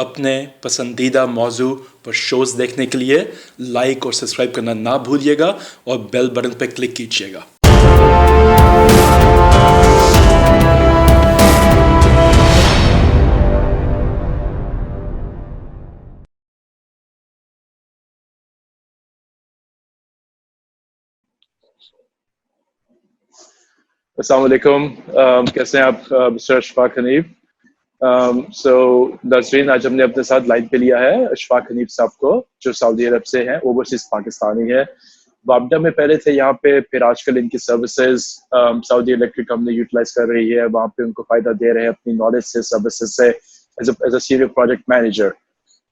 अपने पसंदीदा मौजू पर शोज़ देखने के लिए लाइक और सब्सक्राइब करना ना भूलिएगा और बेल बटन पर क्लिक कीजिएगा। अस्सलाम वालेकुम। कैसे हैं आप मिस्टर अशफाक हनीफ? सो नाज़रीन, आज हमने अपने साथ लाइन पे लिया है अशफाक हनीफ साहब को, जो सऊदी अरब से हैं, ओवरसीज पाकिस्तानी है। वापडा में पहले थे यहाँ पे, फिर आजकल इनकी services Saudi electric company utilise कर रही है, वहाँ पे उनको फायदा दे रहे हैं अपनी नॉलेज से, सर्विसेज से, as a senior project manager.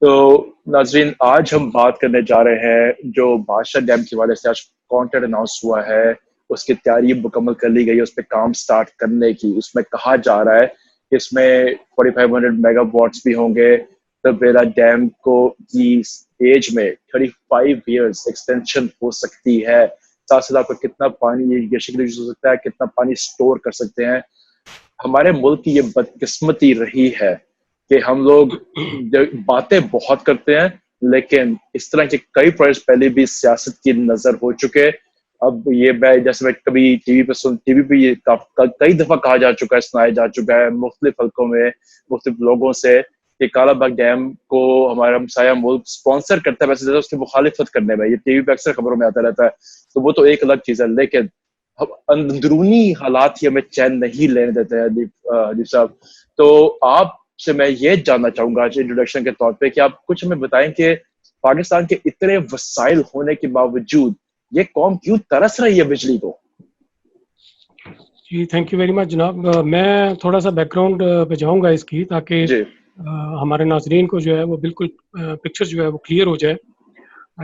तो नाज़रीन, आज हम बात करने जा रहे हैं जो बादशाह डैम के वाले से आज कॉन्ट्रैक्ट अनाउंस हुआ है, उसकी तैयारी मुकम्मल कर ली गई है, उस पर काम स्टार्ट करने की। उसमें कहा जा रहा है कि इसमें 4500 मेगावाट्स भी होंगे। तबेला डैम को की एज में 35 इयर्स एक्सटेंशन हो सकती है। साथ साथ आपको कितना पानी ये यूज हो सकता है, कितना पानी स्टोर कर सकते हैं। हमारे मुल्क की ये बदकिस्मती रही है कि हम लोग बातें बहुत करते हैं, लेकिन इस तरह के कई प्रोजेक्ट पहले भी सियासत की नजर हो चुके। अब ये जैसे मैं कभी टीवी पे ये कई दफा कहा जा चुका है, सुनाया जा चुका है मुख्तलिफ हल्कों में, मुख्तलिफ लोगों से, कि कालाबाग डैम को हमारा हमसाया मुल्क स्पॉन्सर करता है, वैसे ज्यादा उसकी मुखालिफत करने में। ये टीवी पे अक्सर खबरों में आता रहता है, तो वो तो एक अलग चीज है, लेकिन अंदरूनी हालात ही हमें चैन नहीं लेने देते हैं। हनीफ साहब, तो आपसे मैं ये जानना चाहूंगा आज इंट्रोडक्शन के तौर पे कि आप कुछ हमें बताएं कि पाकिस्तान के इतने वसाइल होने के बावजूद ये कौम क्यों तरस रही है बिजली को? जी, थैंक यू वेरी मच जनाब। मैं थोड़ा सा बैकग्राउंड पे जाऊंगा इसकी, ताकि हमारे नाजरीन को जो है वो बिल्कुल पिक्चर जो है वो क्लियर हो जाए।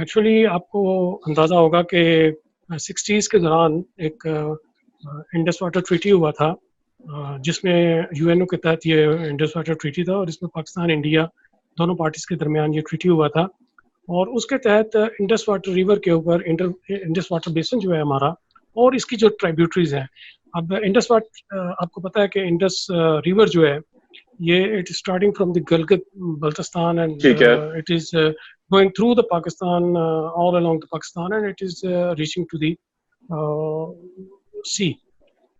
एक्चुअली आपको अंदाज़ा होगा कि 60s के दौरान एक इंडस वाटर ट्रीटी हुआ था, जिसमें यूएनओ के तहत ये इंडस वाटर ट्रीटी था, और इसमें पाकिस्तान इंडिया दोनों पार्टीज के दरमियान ये ट्रीटी हुआ था। और उसके तहत इंडस वाटर रिवर के ऊपर इंडस वाटर बेसिन जो है हमारा, और इसकी जो ट्राइब्यूटरीज हैं। अब इंडस वाटर, आपको पता है कि इंडस रिवर जो है ये it is starting from the Gilgit Baltistan, and it is going through the Pakistan, all along the Pakistan, and it is reaching to the sea.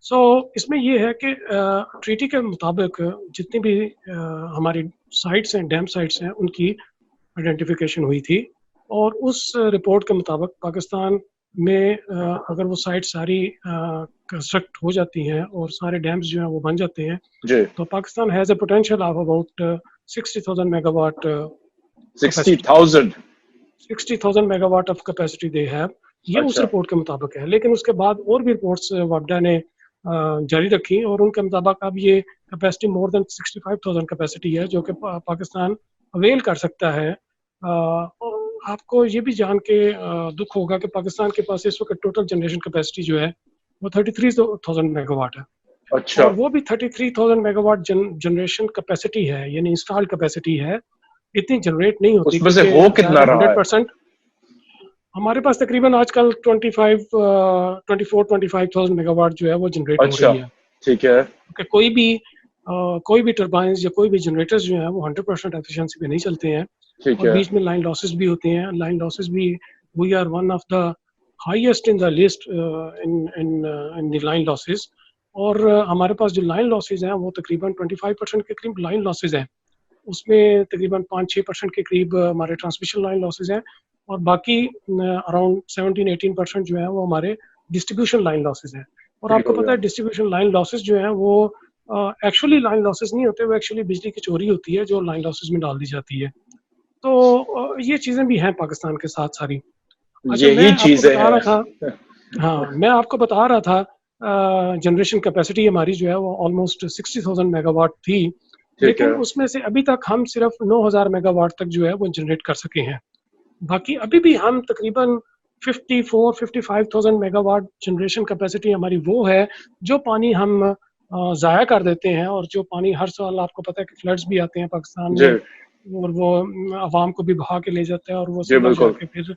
So इसमें ये है कि ट्रीटी के मुताबिक जितनी भी हमारी साइट्स हैं, डैम साइट्स हैं, उनकी आइडेंटिफिकेशन हुई थी, और उस रिपोर्ट के मुताबिक पाकिस्तान में अगर वो साइट सारी कंस्ट्रक्ट हो जाती हैं और सारे डैम्स जो हैं वो बन जाते हैं, तो Pakistan has a potential of about 60,000 megawatt 60,000 megawatt of capacity they have. ये उस रिपोर्ट के मुताबिक है, लेकिन उसके बाद और भी रिपोर्ट्स वापडा ने जारी रखी, और उनके मुताबिक अब ये कैपेसिटी मोर देन 65,000 कैपेसिटी है, जो कि पाकिस्तान अवेल कर सकता है। आपको ये भी जान के दुख होगा कि पाकिस्तान के पास इस वक्त टोटल जनरेशन कैपेसिटी जो है वो 33,000 मेगावाट है। अच्छा। और वो भी 33,000 मेगावाट जनरेशन कैपेसिटी है, यानी इंस्टॉल्ड कैपेसिटी है, इतनी जनरेट नहीं होती। उसमें से हो कितना रहा है? 100% हमारे पास तकरीबन आजकल 24-25,000 मेगावाट जो है वो जनरेट हो रही है। ठीक है। कि कोई भी टर्बाइंस या कोई भी जनरेटर्स जो है वो 100% एफिशिएंसी पे नहीं चलते हैं, और बीच में लाइन लॉसेस भी होते हैं। लाइन लॉसेस भी, we are one of the highest in the list in the line losses. और हमारे पास जो लाइन लॉसेस हैं वो तकरीबन 25% के करीब लाइन लॉसेस हैं। उसमें तकरीबन 5-6% के करीब हमारे ट्रांसमिशन लाइन लॉसेज हैं, और बाकी अराउंड 17-18% जो है वो हमारे डिस्ट्रीब्यूशन लाइन लॉसेज हैं। और आपको पता है डिस्ट्रीब्यूशन लाइन लॉसेज जो हैं वो एक्चुअली लाइन लॉसेज नहीं होते, वो एक्चुअली बिजली की चोरी होती है जो लाइन लॉसेज में डाल दी जाती है। तो ये चीज़ें भी हैं पाकिस्तान के साथ सारी। अच्छा, मैं आपको बता रहा था, हाँ, मैं आपको बता रहा था जनरेशन कैपेसिटी हमारी जो है वो ऑलमोस्ट 60,000 मेगावाट थी, लेकिन उसमें से अभी तक हम सिर्फ 9,000 मेगावाट तक जो है वो जनरेट कर सके हैं। बाकी अभी भी हम तकरीबन 54-55,000 मेगावाट जनरेशन कैपेसिटी हमारी वो है, जो पानी हम ज़ाया कर देते हैं, और जो पानी हर साल आपको पता है कि फ्लड्स भी आते हैं पाकिस्तान में, और वो आवाम को भी बहा के ले जाता है, और वो जाके फिर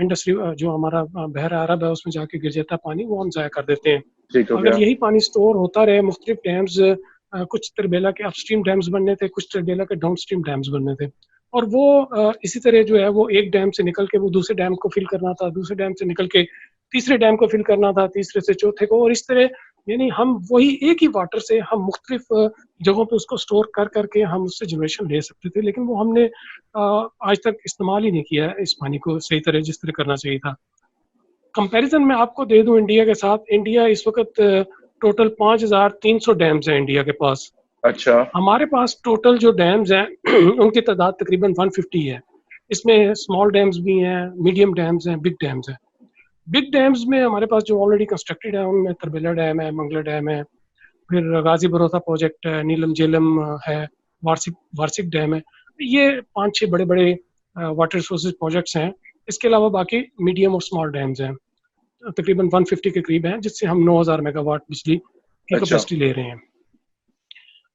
इंडस्ट्री जो हमारा बहरा अरब है उसमें जाके गिर जाता है पानी, वो हम ज़ाया कर देते हैं। अगर यही पानी स्टोर होता रहे मुख्तलिफ डैम्स कुछ तरबेला के अपस्ट्रीम डैम्स बनने थे, कुछ तरबेला के डाउनस्ट्रीम डैम्स बनने थे। और वो इसी तरह जो है वो एक डैम से निकल के वो दूसरे डैम को फिल करना था, दूसरे डैम से निकल के तीसरे डैम को फिल करना था, तीसरे से चौथे को, और इस तरह यानी हम वही एक ही वाटर से हम मुख्तलिफ जगहों पे उसको स्टोर कर करके हम उससे जनरेशन ले सकते थे, लेकिन वो हमने आज तक इस्तेमाल ही नहीं किया है इस पानी को सही तरह जिस तरह करना चाहिए था। कंपैरिजन में आपको दे दूं इंडिया के साथ, इंडिया इस वक्त टोटल 5,300 डैम्स हैं इंडिया के पास। अच्छा। हमारे पास टोटल जो डैम्स हैं उनकी तादाद तकरीबन 150 है। इसमें स्मॉल डैम्स भी हैं, मीडियम डैम्स हैं, बिग डैम्स हैं। बिग डैम्स में हमारे पास जो ऑलरेडी कंस्ट्रक्टेड है उनमें तरबेला डैम है, मंगला डैम है, फिर गाजी बरोथा प्रोजेक्ट है, नीलम झेलम है, वार्षिक वार्षिक डैम है। ये 5-6 बड़े बड़े वाटर रिसोर्सेज प्रोजेक्ट्स हैं। इसके अलावा बाकी मीडियम और स्मॉल डैम्स हैं, तकरीबन 150 के करीब हैं, जिससे हम 9,000 मेगावाट बिजली की कैपेसिटी ले रहे हैं।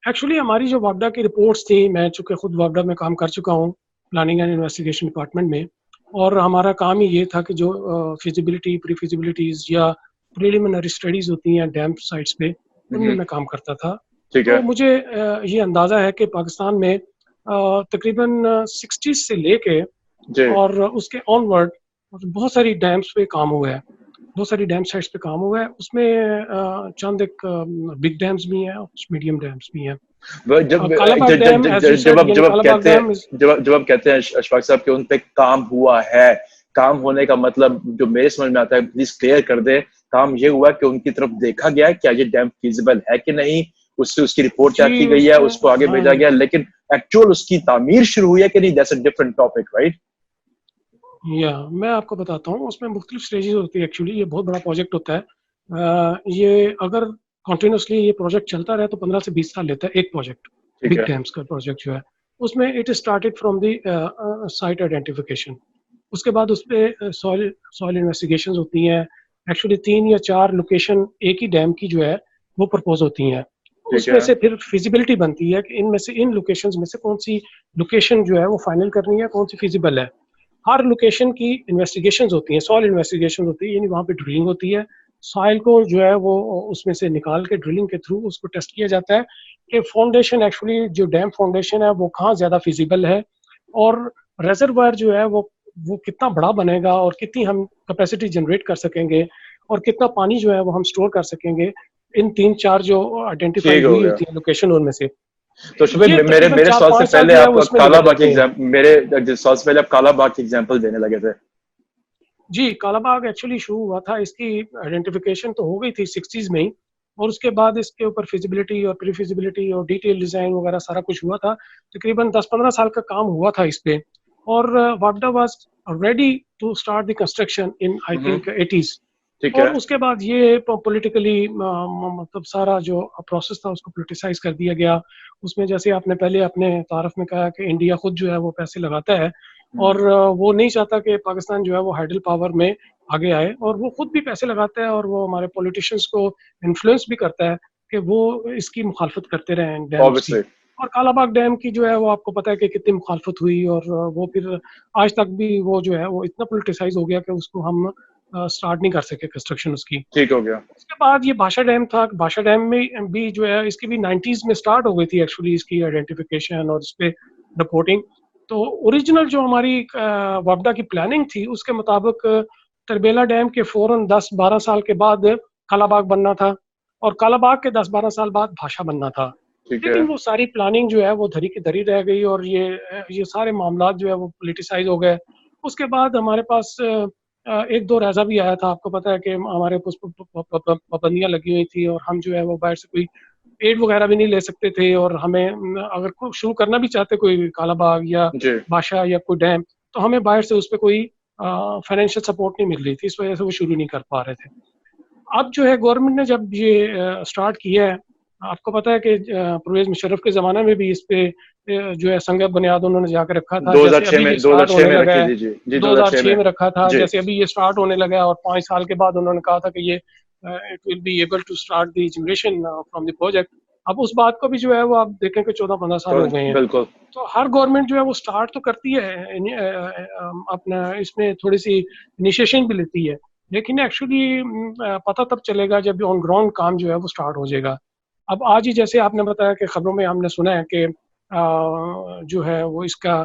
एक्चुअली हमारी जो वापडा की रिपोर्ट्स थी, मैं चूँकि खुद वापडा में काम कर चुका हूँ प्लानिंग एंड इन्वेस्टिगेशन डिपार्टमेंट में, और हमारा काम ही ये था कि जो फिजिबिलिटी, प्री फिजिबिलिटीज या प्रिलिमिनरी स्टडीज होती हैं डैम साइट्स पे, उनमें मैं काम करता था। तो मुझे ये अंदाज़ा है कि पाकिस्तान में तकरीबन 60 से लेके और उसके ऑनवर्ड बहुत सारी डैम्स पे काम हुआ है, बहुत सारी डैम साइट्स पे काम हुआ है। उसमें चंद एक बिग डैम्स भी हैं, मीडियम डैम्स भी हैं। जब आप कहते हैं अशफाक साहब के उन पे काम हुआ है, काम होने का मतलब जो मेरे समझ में आता है, प्लीज क्लियर कर दे। काम ये हुआ कि उनकी तरफ देखा गया क्या ये डैम फिजिबल है कि नहीं, उससे उसकी रिपोर्ट तैयार की गई है, उसको आगे भेजा गया, लेकिन एक्चुअल उसकी तामीर शुरू हुई है कि नहीं, that's a different topic, right? या मैं आपको बताता हूँ, उसमें मुख्तलिफ स्टेजेस होती है। एक्चुअली ये बहुत बड़ा प्रोजेक्ट होता है। ये अगर कंटिन्यूसली ये प्रोजेक्ट चलता रहे तो 15 से 20 साल लेता है एक प्रोजेक्ट, बिग डैम्स का प्रोजेक्ट जो है। उसमें it started from the site identification, उसके बाद उस पर सॉइल इन्वेस्टिगेशंस होती हैं। एक्चुअली 3 या 4 लोकेशन एक ही डैम की जो है वो प्रपोज होती हैं। उसमें से फिर फिजिबिलिटी बनती है कि इनमें से इन लोकेशंस में से कौन सी लोकेशन जो है वो फाइनल करनी है, कौन सी फिजिबल है। हर लोकेशन की इन्वेस्टिगेशंस होती हैं, सॉइल इन्वेस्टिगेशन होती है, यानी वहाँ पे ड्रिलिंग होती है। सॉइल को जो है वो उसमें से निकाल के ड्रिलिंग के थ्रू उसको टेस्ट किया जाता है कि फाउंडेशन, एक्चुअली जो डैम फाउंडेशन है वो कहाँ ज़्यादा फिजिबल है, और रेजर्वायर जो है वो कितना बड़ा बनेगा और कितनी हम कैपेसिटी जनरेट कर सकेंगे और कितना पानी जो है वो हम स्टोर कर सकेंगे। इन 3-4 जो आइडेंटिफाई हुई होती है लोकेशन, उनमें से तो मेरे सवाल से पहले आप कालाबाग के एग्जांपल देने लगे थे। जी, कालाबाग एक्चुअली शुरू हुआ था, इसकी आइडेंटिफिकेशन तो हो गई थी 60s में ही, और उसके बाद इसके ऊपर फिजिबिलिटी और प्री फिजिबिलिटी और डिटेल डिजाइन वगैरह सारा कुछ हुआ था। तकरीबन 10-15 साल का काम हुआ था इस पे, और वापडा was ready to start the construction in I think 80s। और उसके बाद ये पॉलिटिकली मतलब सारा जो प्रोसेस था उसको पोलिटिसाइज कर दिया गया। उसमें जैसे आपने पहले अपने तारफ में कहा कि इंडिया खुद जो है वो पैसे लगाता है, और वो नहीं चाहता कि पाकिस्तान जो है वो हाइडल पावर में आगे आए, और वो खुद भी पैसे लगाता है और वो हमारे पॉलिटिशियंस को इन्फ्लुएंस भी करता है कि वो इसकी मुखालफत करते रहे डैम की। और कालाबाग डैम की जो है वो आपको पता है कि कितनी मुखालफत हुई, और वो फिर आज तक भी वो जो है वो इतना पोलिटिसाइज हो गया कि उसको हम स्टार्ट नहीं कर सके कंस्ट्रक्शन उसकी। ठीक हो गया। उसके बाद ये भाषा डैम था, भाषा डैम में भी जो है इसकी भी 90s में स्टार्ट हो गई थी एक्चुअली इसकी आइडेंटिफिकेशन और इस पे रिपोर्टिंग। तो ओरिजिनल जो हमारी वापडा की प्लानिंग थी उसके मुताबिक तरबेला डैम के फौरन 10-12 साल के बाद कालाबाग बनना था, और कालाबाग के 10-12 साल बाद भाषा बनना था। लेकिन वो सारी प्लानिंग जो है वो धरी की धरी रह गई, और ये सारे मामला जो है वो पोलिटिसाइज हो गए। उसके बाद हमारे पास 1-2 राजा भी आया था। आपको पता है कि हमारे पाबंदियां लगी हुई थी, और हम जो है वो बाहर से कोई एड वगैरह भी नहीं ले सकते थे, और हमें अगर कोई शुरू करना भी चाहते कोई कालाबाग या बादशाह या कोई डैम, तो हमें बाहर से उस पर कोई फाइनेंशियल सपोर्ट नहीं मिल रही थी, इस वजह से वो शुरू नहीं कर पा रहे थे। अब जो है गवर्नमेंट ने जब ये स्टार्ट किया है, आपको पता है कि परवेज मुशर्रफ के ज़माने में भी इस पे जो है संग बुनियाद उन्होंने जाकर रखा था। 2006 में रखा था, जैसे अभी ये स्टार्ट होने लगा है, और 5 साल के बाद उन्होंने कहा था कि ये it will be able to start the generation from the project. अब उस बात को भी जो है वो आप देखें कि 14-15 साल हो गए हैं। तो हर गवर्नमेंट जो है वो स्टार्ट तो करती है अपना, इसमें थोड़ी सी इनिशिएशन भी लेती है, लेकिन एक्चुअली पता तब चलेगा जब ऑन ग्राउंड काम जो है वो स्टार्ट हो जाएगा। अब आज ही जैसे आपने बताया कि खबरों में हमने सुना है कि जो है वो इसका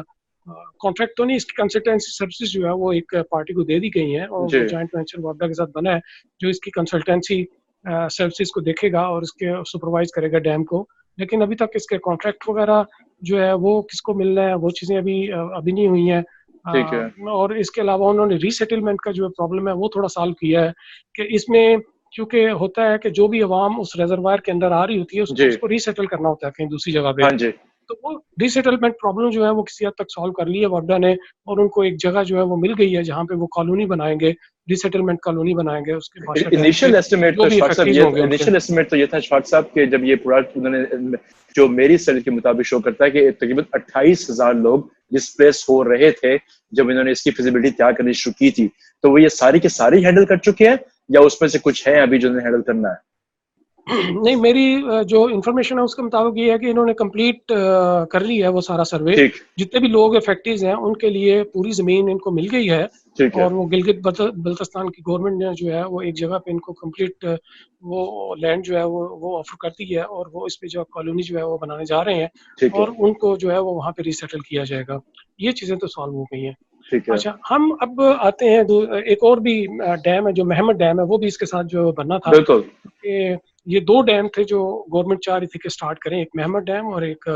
कॉन्ट्रैक्ट तो नहीं, इसकी कंसल्टेंसी सर्विसेज जो है वो एक पार्टी को दे दी गई हैं और जी वो जॉइंट वेंचर वापडा के साथ बना है जो इसकी कंसल्टेंसी सर्विसेज को देखेगा और इसके सुपरवाइज करेगा डैम को। लेकिन अभी तक इसके कॉन्ट्रैक्ट वगैरह जो है वो किसको मिलना है वो चीज़ें अभी नहीं हुई हैं। ठीक है। और इसके अलावा उन्होंने रीसेटलमेंट का जो प्रॉब्लम है वो थोड़ा सॉल्व किया है कि इसमें क्योंकि होता है कि जो भी अवाम उस रिजर्वायर के अंदर आ रही होती है जी उसको रीसेटल करना होता है कहीं दूसरी जगह पे। हाँ जी तो वो रीसेटलमेंट प्रॉब्लम जो है वो किसी हद तक सॉल्व कर ली है वापडा ने और उनको एक जगह जो है वो मिल गई है जहाँ पे वो कॉलोनी बनाएंगे, रीसेटलमेंट कॉलोनी बनाएंगे उसके बादशाह डैम इनिशियल पे एस्टिमेट जो तो भी इशफाक साहब इफेक्टिव होंगे उनके। इनिशियल एस्टिमेट तो ये था इशफाक साहब के जब ये पूरा उन्होंने जो मेरी स्टडी के मुताबिक शो करता है कि तकरीबन 28,000 लोग डिस्प्लेस हो रहे थे जब इन्होंने इसकी फिजिबिलिटी तैयार करनी शुरू की थी। तो वो ये सारी के सारी हैंडल कर चुके हैं या उसमें से कुछ है अभी जो इन्हें हैंडल करना है? नहीं, मेरी जो इन्फॉर्मेशन है उसके मुताबिक ये है कि इन्होंने कंप्लीट कर ली है वो सारा सर्वे। ठीक जितने भी लोग इफेक्टिव हैं उनके लिए पूरी जमीन इनको मिल गई है ठीक है और वो गिलगित बल्तिस्तान की गवर्नमेंट ने जो है वो एक जगह पे इनको कंप्लीट वो लैंड जो है वो ऑफर कर दी है और वो इस पे जो कॉलोनी जो है वो बनाने जा रहे हैं ठीक है और उनको जो है वो वहाँ पे रीसेटल किया जाएगा। ये चीज़ें तो सॉल्व हो गई हैं। ठीक है अच्छा, हम अब आते हैं एक और भी डैम है जो महमद डैम है, वो भी इसके साथ जो बनना था बिल्कुल कि ये दो डैम थे जो गवर्नमेंट चाह रही थी कि स्टार्ट करें, एक महमद डैम और एक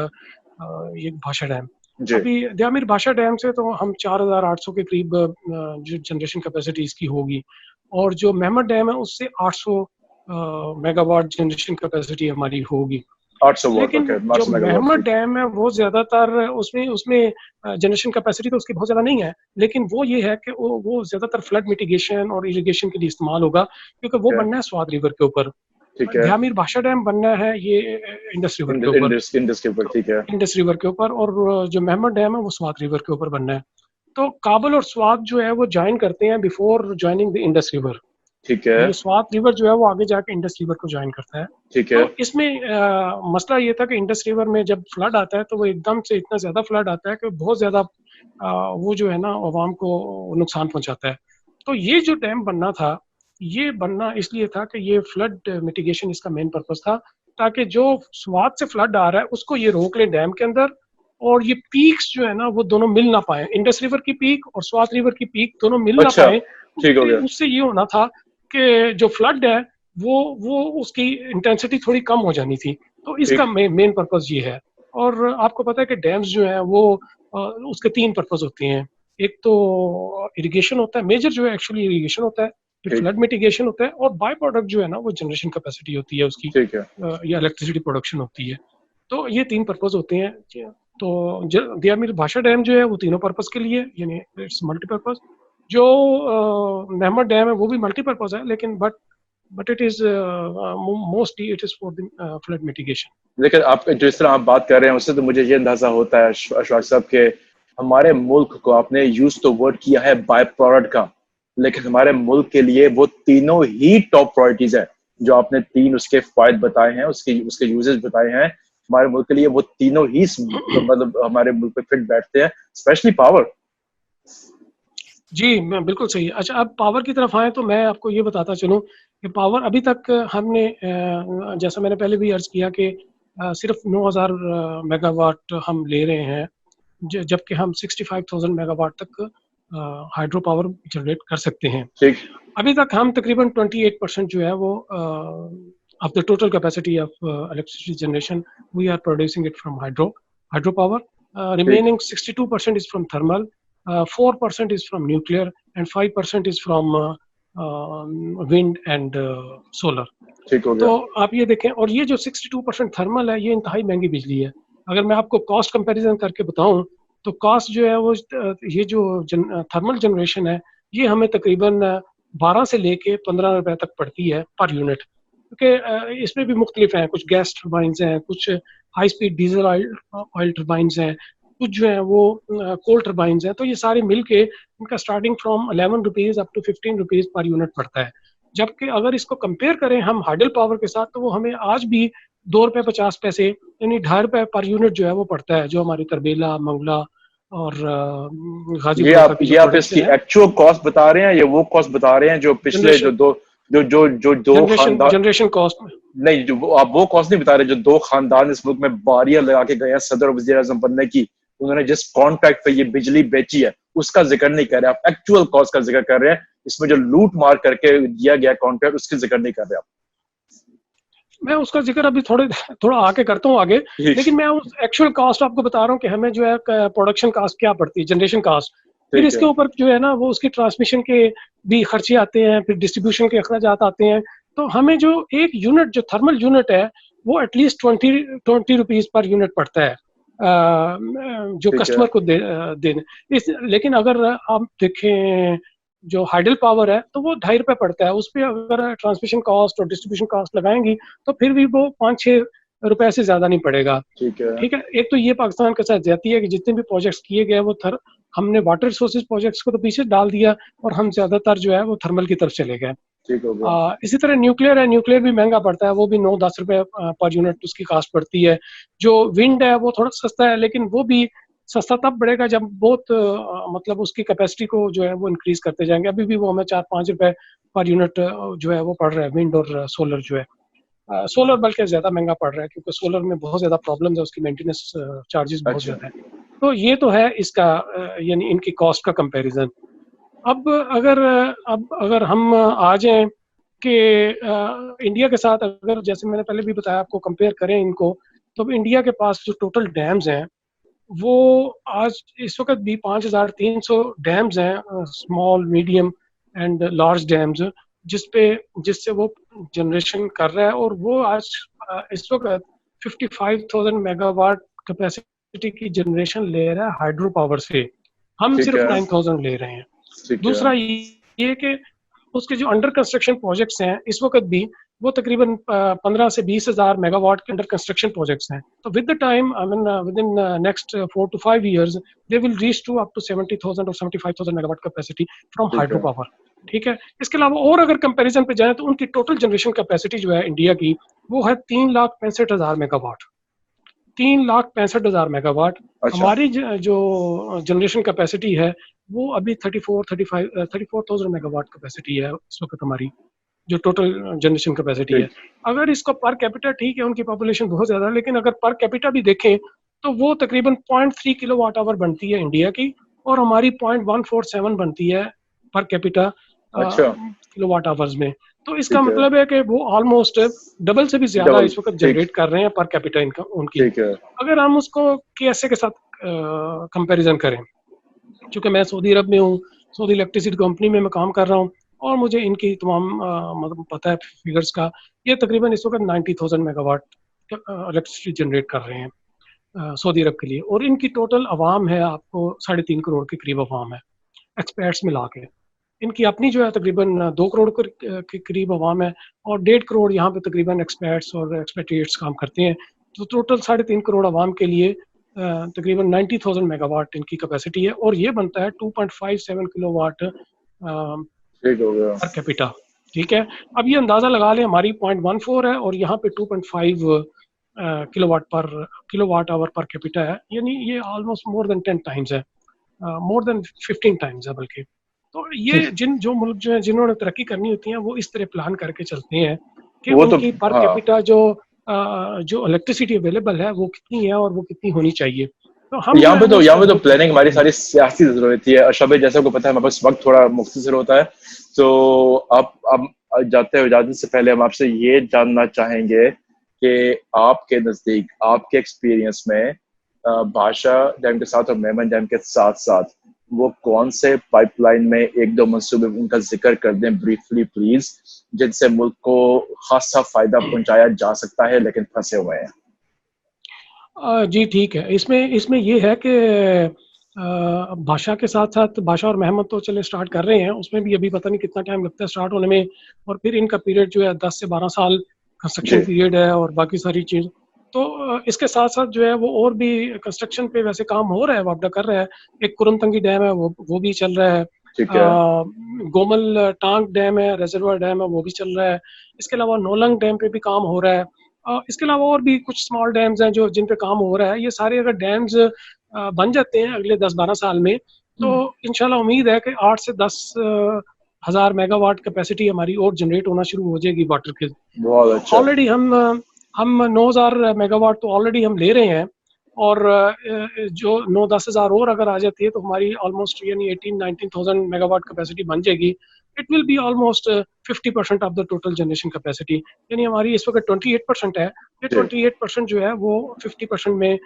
भाषा डैम। जी अभी दयामिर भाषा डैम से तो हम 4,800 के करीब जो जनरेशन कैपेसिटी इसकी होगी और जो महमद डैम है उससे 800 मेगावाट जनरेशन कैपेसिटी हमारी होगी। 800 वाट लेकिन ओके जो 800 मेगावाट महमद डैम है वो ज्यादातर उसमें जनरेशन कैपेसिटी तो उसकी बहुत ज्यादा नहीं है, लेकिन वो ये है कि वो ज्यादातर फ्लड मिटिगेशन और इरिगेशन के लिए इस्तेमाल होगा क्योंकि वो बनना है स्वाद रिवर के ऊपर। ठीक है ध्यामिर भाषा डैम बनना है ये इंडस रिवर के ऊपर, इंडस के ऊपर ठीक है इंडस रिवर के ऊपर और जो महमद डैम है वो स्वात रिवर के ऊपर बनना है। तो काबुल और स्वात जो है वो ज्वाइन करते हैं before joining the Indus river. ठीक है ये स्वात रिवर जो है वो आगे जाके इंडस रिवर को ज्वाइन करता है। ठीक है तो इसमें मसला ये था कि इंडस रिवर में जब फ्लड आता है तो वो एकदम से इतना ज्यादा फ्लड आता है कि बहुत ज्यादा वो जो है ना आवाम को नुकसान पहुंचाता है। तो ये जो डैम बनना था ये बनना इसलिए था कि ये फ्लड मिटिगेशन इसका मेन पर्पस था ताकि जो स्वात से फ्लड आ रहा है उसको ये रोक ले डैम के अंदर और ये पीक्स जो है ना वो दोनों मिल ना पाए, इंडस रिवर की पीक और स्वात रिवर की पीक दोनों मिल ना अच्छा पाए। ठीक हो गया उससे ये होना था कि जो फ्लड है वो उसकी इंटेंसिटी थोड़ी कम हो जानी थी। तो इसका मेन पर्पस ये है। और आपको पता है कि डैम्स जो है वो उसके 3 पर्पस होते हैं। एक तो इरिगेशन होता है, मेजर जो है एक्चुअली इरिगेशन होता है, फिर फ्लड मिटिगेशन होता है और बाय प्रोडक्ट जो है ना वो जनरेशन कैपेसिटी होती है उसकी ठीक है या इलेक्ट्रिसिटी प्रोडक्शन होती है। तो ये 3 पर्पस होते हैं। तो दयामिर भाषा डैम जो है वो तीनों पर्पस के लिए यानी इट्स मल्टीपर्पज। जो महमद डैम है वो भी मल्टीपर्पज है लेकिन but it is mostly it is for the flood mitigation. लेकिन आप जिस तरह आप बात कर रहे हैं उससे तो मुझे ये अंदाजा होता है अशफाक साहब के हमारे मुल्क को आपने यूज तो वर्ड किया है बाय प्रोडक्ट का, लेकिन हमारे मुल्क के लिए वो तीनों ही टॉप प्रायोरिटीज है जो आपने 3 उसके फायदे बताए हैं, उसके यूजेस बताए हैं। हमारे मुल्क के लिए वो तीनों ही मतलब हमारे मुल्क पे फिट बैठते हैं, स्पेशली पावर। जी मैं बिल्कुल सही है। अच्छा, अब पावर की तरफ आए तो मैं आपको ये बताता चलूँ कि पावर अभी तक हमने जैसा मैंने पहले भी अर्ज किया कि सिर्फ 9,000 मेगावाट हम ले रहे हैं जबकि हम 65,000 मेगावाट तक हाइड्रो पावर जनरेट कर सकते हैं। ठीक अभी तक हम तकरीबन 28% जो है वो of the total capacity of electricity generation we are producing it from hydro power. Remaining 62% is from thermal, 4% is from nuclear and 5% is from wind and solar. ठीक हो गया। तो आप ये देखें और ये जो 62% थर्मल है ये इंतहाई महंगी बिजली है। अगर मैं आपको कॉस्ट कंपैरिजन करके बताऊं तो कॉस्ट जो है वो ये जो थर्मल जनरेशन है ये हमें तकरीबन 12 से लेके 15 रुपए तक पड़ती है पर यूनिट, क्योंकि इसमें भी मुख्तलिफ हैं, कुछ गैस टर्बाइंस हैं, कुछ high speed diesel oil turbines हैं, कुछ जो है वो कोल टर्बाइंस हैं। तो ये सारे मिलके इनका starting from 11 rupees up to 15 rupees per unit पड़ता है। जबकि अगर इसको कंपेयर करें हम हाइडल पावर के साथ तो वो हमें आज भी 2 रुपये 50 पैसे यानी 2.5 रुपये पर यूनिट जो है वो पड़ता है, जो हमारी तरबेला, मंगला और गाजीपुर ये आप इसकी एक्चुअल कॉस्ट बता रहे हैं या वो कॉस्ट बता रहे हैं जो पिछले जो जो जो जो दो खानदान, जनरेशन कॉस्ट में नहीं, जो आप वो कॉस्ट नहीं बता रहे, जो दो खानदान इस मुल्क में बारियां लगा के गए हैं सदर और वजीर आजम बनने की, उन्होंने जिस कॉन्ट्रैक्ट पे ये बिजली बेची है उसका जिक्र नहीं कर रहे आप, एक्चुअल कॉस्ट का जिक्र कर रहे हैं। इसमें जो लूट मार करके दिया गया कॉन्ट्रैक्ट उसकी जिक्र नहीं कर रहे आप। मैं उसका जिक्र अभी थोड़ा आके करता हूँ आगे, लेकिन मैं उस एक्चुअल कॉस्ट आपको बता रहा हूँ कि हमें जो है प्रोडक्शन कॉस्ट क्या पड़ती है, जनरेशन कॉस्ट, फिर इसके ऊपर जो है ना वो उसकी ट्रांसमिशन के भी खर्चे आते हैं, फिर डिस्ट्रीब्यूशन के अखराजात आते हैं। तो हमें जो एक यूनिट जो थर्मल यूनिट है वो एटलीस्ट 20 रुपीज पर यूनिट पड़ता है जो कस्टमर को देने। लेकिन अगर आप देखें जो हाइडल पावर है तो वो 2.5 रुपये पड़ता है, उस पर अगर ट्रांसमिशन कॉस्ट और डिस्ट्रीब्यूशन कॉस्ट लगाएंगी तो फिर भी वो 5-6 रुपए से ज्यादा नहीं पड़ेगा। ठीक है। एक तो ये पाकिस्तान के साथ ज्यादती है कि जितने भी प्रोजेक्ट्स किए गए वो हमने वाटर रिसोर्सेज प्रोजेक्ट्स को तो पीछे डाल दिया और हम ज्यादातर जो है वो थर्मल की तरफ चले गए। इसी तरह न्यूक्लियर है, न्यूक्लियर भी महंगा पड़ता है, वो भी 9-10 रुपए पर यूनिट उसकी कास्ट पड़ती है। जो विंड है वो थोड़ा सस्ता है, लेकिन वो भी सस्ता तब बढ़ेगा जब बहुत मतलब उसकी कैपेसिटी को जो है वो इंक्रीज करते जाएंगे। अभी भी वो हमें 4-5 रुपए पर यूनिट जो है वो पड़ रहा है विंड और सोलर जो है। सोलर बल्कि ज्यादा महंगा पड़ रहा है क्योंकि सोलर में बहुत ज्यादा प्रॉब्लम है, उसकी मेंटेनेंस चार्जेस बहुत ज्यादा है। तो ये तो है इसका यानी इनकी कॉस्ट का कंपैरिजन। अब अगर हम आ जाएं कि इंडिया के साथ, अगर जैसे मैंने पहले भी बताया आपको कंपेयर करें इनको, तो इंडिया के पास जो टोटल डैम्स हैं वो आज इस वक्त भी 5300 डैम्स हैं, small medium and large dams, जिससे वो जनरेशन कर रहा है। और वो आज इस वक्त 55,000 मेगावाट कैपेसिटी की जनरेशन ले रहा है हाइड्रो पावर से, हम सिर्फ 9,000 ले रहे हैं। दूसरा ये कि उसके जो अंडर कंस्ट्रक्शन प्रोजेक्ट्स हैं इस वक्त भी वो तकरीबन 15 से 20,000 मेगावाट के अंडर कंस्ट्रक्शन प्रोजेक्ट्स हैं। तो with the time I mean within next 4 to 5 years they will reach to up to 70,000 और 75,000 megawatt capacity from hydro power. ठीक है। इसके अलावा और अगर कंपैरिजन पे जाए तो उनकी टोटल जनरेशन कैपेसिटी जो है इंडिया की वो है 3,65,000 मेगावाट। 3,65,000 मेगावाट। हमारी जो जनरेशन कैपेसिटी है वो अभी 34,000 मेगावाट कैपेसिटी है इस वक्त हमारी जो टोटल जनरेशन कैपेसिटी है। अगर इसको पर कैपिटा, ठीक है उनकी पॉपुलेशन बहुत ज्यादा है, लेकिन अगर पर कैपिटा भी देखें तो वो तकरीबन 0.3 किलोवाट आवर बनती है इंडिया की, और हमारी 0.147 बनती है पर कैपिटा किलोवाट आवर्स में। तो इसका मतलब है कि वो ऑलमोस्ट डबल से भी ज्यादा इस वक्त जनरेट कर रहे हैं पर कैपिटा इनका उनकी। अगर हम उसको केएसए के साथ कंपैरिजन करें, क्योंकि मैं सऊदी अरब में हूँ, सऊदी इलेक्ट्रिसिटी कंपनी में मैं काम कर रहा हूँ और मुझे इनकी तमाम मतलब पता है फिगर्स का। ये तकरीबन इस वक्त 90,000 मेगावाट इलेक्ट्रिसिटी जनरेट कर रहे हैं सऊदी अरब के लिए, और इनकी टोटल आवाम है आपको 3.5 करोड़ के करीब आवाम है एक्सपर्ट्स मिला के। इनकी अपनी जो है तकरीबन 2 करोड़ के करीब आवाम है, और 1.5 करोड़ यहाँ पे तकरीबन एक्सपर्ट्स और एक्सपेट्रिएट्स काम करते हैं। तो टोटल 3.5 करोड़ आवाम के लिए तकरीबन 90,000 मेगावाट इनकी कैपेसिटी है, और ये बनता है 2.57 किलोवाट पर कैपिटा। ठीक है। अब ये अंदाजा लगा लें, हमारी 0.14 है और यहाँ पे 2.5 किलोवाट आवर पर कैपिटा है, यानी ये ऑलमोस्ट मोर देन 10 टाइम्स है, मोर देन 15 टाइम्स है बल्कि। तो ये जो मुल्क जो है जिन्होंने तरक्की करनी होती है वो इस तरह प्लान करके चलते हैं कि उनकी पर कैपिटा जो इलेक्ट्रिसिटी अवेलेबल है वो कितनी है और वो कितनी होनी चाहिए। तो हम यहाँ पे तो प्लानिंग हमारी सारी सियासी जरूरत है। अशरफ भाई, जैसे को पता है हमारे पास वक्त थोड़ा मुख्तसर होता है, तो आप जाते से पहले हम आपसे ये जानना चाहेंगे कि आपके नजदीक, आपके एक्सपीरियंस में भाषा डैम के साथ और मेमन डैम के साथ साथ वो कौन से पाइपलाइन में एक दो मंसूबे उनका जिक्र कर दें ब्रीफली प्लीज, जिनसे मुल्क को खासा फायदा पहुंचाया जा सकता है लेकिन फंसे हुए हैं। जी ठीक है। इसमें ये है कि भाषा के साथ साथ भाषा और मेहमत तो चले स्टार्ट कर रहे हैं, उसमें भी अभी पता नहीं कितना टाइम लगता है स्टार्ट होने में, और फिर इनका पीरियड जो है 10 से 12 साल कंस्ट्रक्शन पीरियड है और बाकी सारी चीज़। तो इसके साथ साथ जो है वो और भी कंस्ट्रक्शन पे वैसे काम हो रहा है, वापडा कर रहा है। एक कुरनतंगी डैम है वो भी चल रहा है, गोमल टांग डैम है, रिजर्वर डैम है, वो भी चल रहा है। इसके अलावा नोलंग डैम पे भी काम हो रहा है। इसके अलावा और भी कुछ स्मॉल डैम्स हैं जो जिन पे काम हो रहा है। ये सारे अगर डैम्स बन जाते हैं अगले 10-12 साल में, तो इंशाल्लाह उम्मीद है कि 8 से 10 1000 मेगावाट कैपेसिटी हमारी और जनरेट होना शुरू हो जाएगी वाटर के। बहुत अच्छा। ऑलरेडी हम 9000 मेगावाट तो ऑलरेडी हम ले रहे हैं, और जो 9-10 हज़ार और अगर आ जाती है तो हमारी ऑलमोस्ट यानी 18-19,000 मेगावाट कैपेसिटी बन जाएगी। It will be almost 50% of the total generation capacity, यानी हमारी इस वक्त 28% है, ये 28% जो है वो 50% में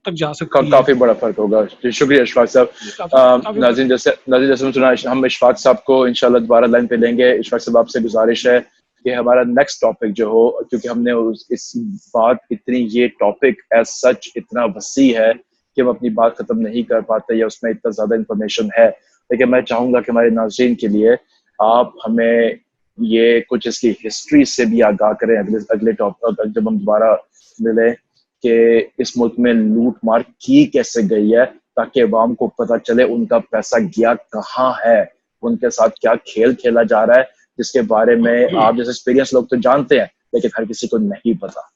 तक जा सकती है। काफी बड़ा फर्क होगा। जी, शुक्रिया इशफाक साहब। नाज़रीन, जैसे सुना, हम इशफाक साहब को इंशाल्लाह दोबारा लाइन पे लेंगे। इशफाक साहब, आपसे गुजारिश है कि हमारा नेक्स्ट टॉपिक जो हो, क्योंकि हमने इस बात इतनी, ये टॉपिक एज सच इतना वसी है कि हम अपनी बात खत्म नहीं कर पाते, या उसमें इतना ज्यादा इंफॉर्मेशन है। लेकिन मैं चाहूंगा कि हमारे नाज़रीन के लिए आप हमें ये कुछ इसकी हिस्ट्री से भी आगाह करें अगले टॉपिक जब हम दोबारा मिले, कि इस मुल्क में लूट मार की कैसे गई है, ताकि अवाम को पता चले उनका पैसा गया कहाँ है, उनके साथ क्या खेल खेला जा रहा है, जिसके बारे में आप जैसे एक्सपीरियंस लोग तो जानते हैं, लेकिन हर किसी को नहीं पता।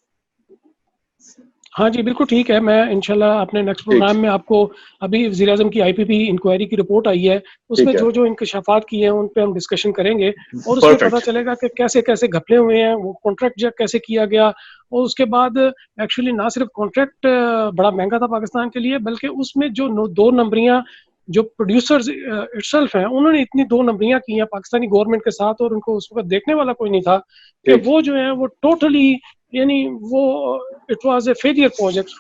हाँ जी, बिल्कुल ठीक है। मैं इंशाल्लाह अपने नेक्स्ट प्रोग्राम में आपको, अभी वज़ीर आज़म की IPP इंक्वायरी की रिपोर्ट आई है, उसमें जो जो इंकशाफात किए हैं उन पे हम डिस्कशन करेंगे, और उसमें पता चलेगा कि कैसे कैसे घपले हुए हैं, वो कॉन्ट्रैक्ट कैसे किया गया, और उसके बाद एक्चुअली ना सिर्फ कॉन्ट्रैक्ट बड़ा महंगा था पाकिस्तान के लिए, बल्कि उसमें जो 2 नंबरियां जो प्रोड्यूसर्स इटसेल्फ हैं, उन्होंने इतनी 2 नंबरियां की हैं पाकिस्तानी गवर्नमेंट के साथ, और उनको उस वक्त देखने वाला कोई नहीं था, कि वो जो है वो टोटली, यानी वो it was a failure project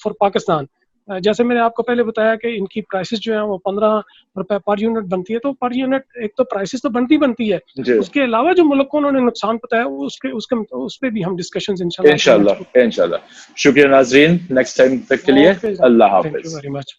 for Pakistan. जैसे मैंने आपको पहले बताया कि इनकी प्राइसेस जो है वो 15 रुपए पर यूनिट बनती है, तो पर यूनिट एक तो प्राइसेस तो बनती है, उसके अलावा जो मुल्क को उन्होंने नुकसान बताया उस पे भी हम डिस्कशंस इंशाल्लाह। शुक्रिया नाज़रीन, नेक्स्ट टाइम तक के लिए अल्लाह हाफिज। Thank you very much.